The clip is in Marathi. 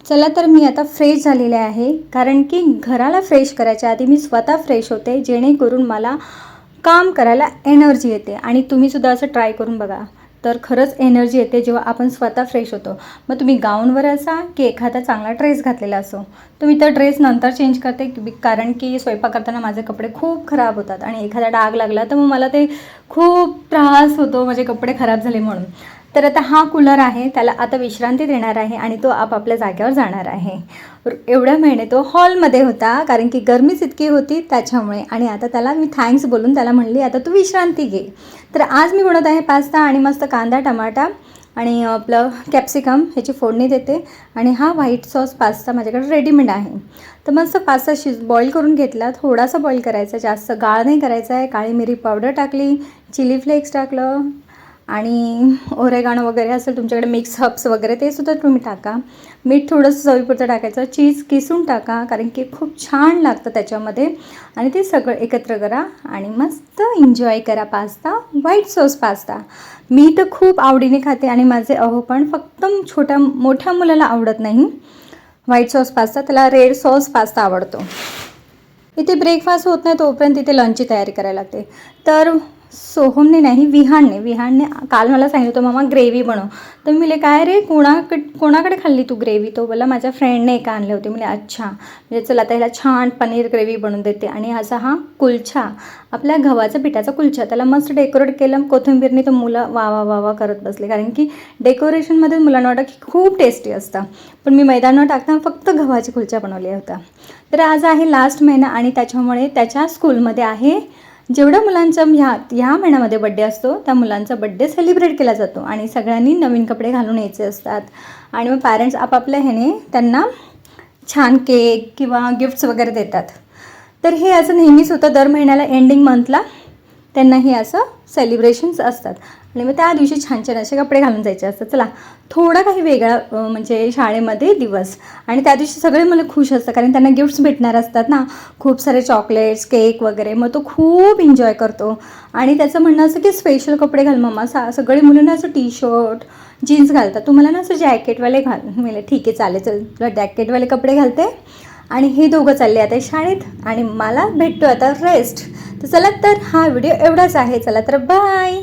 चला तर मी आता फ्रेश झालेले आहे, कारण की घराला फ्रेश करायच्या आधी मी स्वतः फ्रेश होते, जेणेकरून मला काम करायला एनर्जी येते. आणि तुम्हीसुद्धा असं ट्राय करून बघा, तर खरंच एनर्जी येते जेव्हा आपण स्वतः फ्रेश होतो. मग तुम्ही गाऊनवर असा की एखादा चांगला ड्रेस घातलेला असो, तुम्ही तर ड्रेस नंतर चेंज करते, कारण की स्वयंपाक करताना माझे कपडे खूप खराब होतात आणि एखादा डाग लागला तर मग मला ते खूप त्रास होतो, माझे कपडे खराब झाले म्हणून. तर आता हा कूलर आहे, त्याला आता विश्रांती देणार आहे आणि तो आपापल्या जागेवर जाणार आहे. एवढ्या महिने तो हॉलमध्ये होता, कारण की गरमीच इतकी होती त्याच्यामुळे. आणि आता त्याला मी थँक्स बोलून त्याला म्हणली आता तू विश्रांती घे. तर आज मी बनवत आहे पास्ता आणि मस्त कांदा टमाटा आणि आपलं कॅप्सिकम ह्याची फोडणी देते. आणि हा व्हाईट सॉस पास्ता माझ्याकडे रेडीमेड आहे. तर मस्त पास्ता बॉईल करून घेतला, थोडासा बॉईल करायचा, जास्त गाळ नाही करायचा आहे. काळी मिरी पावडर टाकली, चिली फ्लेक्स टाकलं आणि ओरेगाणो वगैरे असेल तुमच्याकडे, मिक्स हर्ब्स वगैरे ते सुद्धा तुम्ही टाका. मीठ थोडंसं चवीपुरतं टाकायचं, चीज किसून टाका कारण की खूप छान लागतं त्याच्यामध्ये. आणि ते सगळं एकत्र करा आणि मस्त एन्जॉय करा पास्ता, व्हाईट सॉस पास्ता. मी तर खूप आवडीने खाते आणि माझे अहो पण फक्त मोठ्या मुलाला आवडत नाही व्हाईट सॉस पास्ता, त्याला रेड सॉस पास्ता आवडतो. इथे ब्रेकफास्ट होत नाही तोपर्यंत इथे लंचची तयारी करायला लागते. तर सोहमने विहानने काल मला सांगितलं होतं मामा ग्रेव्ही बनव. तर मी म्हणले काय रे, कोणाकडे खाल्ली तू ग्रेव्ही? तो बोला माझ्या फ्रेंडने एका आणले होते. म्हणजे अच्छा, म्हणजे चला आता ह्याला छान पनीर ग्रेव्ही बनवून देते. आणि असा हा कुलछा, आपल्या गव्हाचा पिठाचा कुलछा, त्याला मस्त डेकोरेट केलं कोथिंबीरने. तर मुलं वा वा वा वा करत बसले, कारण की डेकोरेशनमध्ये मुलांना वाटतं की खूप टेस्टी असतं. पण मी मैदा न टाकता फक्त गव्हाची कुलछा बनवली होता. तर आज आहे लास्ट महिना आणि त्याच्यामुळे त्याच्या स्कूलमध्ये आहे, जेवढ्या मुलांचा ह्या महिन्यामध्ये बड्डे असतो त्या मुलांचा बड्डे सेलिब्रेट केला जातो. आणि सगळ्यांनी नवीन कपडे घालून यायचे असतात. आणि मग पॅरेंट्स आपापल्या ह्याने त्यांना छान केक किंवा गिफ्ट्स वगैरे देतात. तर हे असं नेहमीच होतं, दर महिन्याला एंडिंग मंथला त्यांनाही असं सेलिब्रेशन्स असतात. आणि मग त्या दिवशी छान छान असे कपडे घालून जायचे असतात. चला थोडा काही वेगळा म्हणजे शाळेमध्ये दिवस. आणि त्या दिवशी सगळे मुलं खुश असतात, कारण त्यांना गिफ्ट्स भेटणार असतात ना, खूप सारे चॉकलेट्स केक वगैरे. मग तो खूप एन्जॉय करतो. आणि त्याचं म्हणणं असं की स्पेशल कपडे घाल मम्मा. सगळी मुलं असं टी शर्ट जीन्स घालतात, तुम्हाला ना असं जॅकेटवाले घाल. मला ठीक आहे चालेल, चल तुला जॅकेटवाले कपडे घालते. आणि हे दोघं चालले आता शाळेत आणि मला भेटतो आता रेस्ट. तर चला तर हा व्हिडिओ एवढाच आहे. चला तर बाय.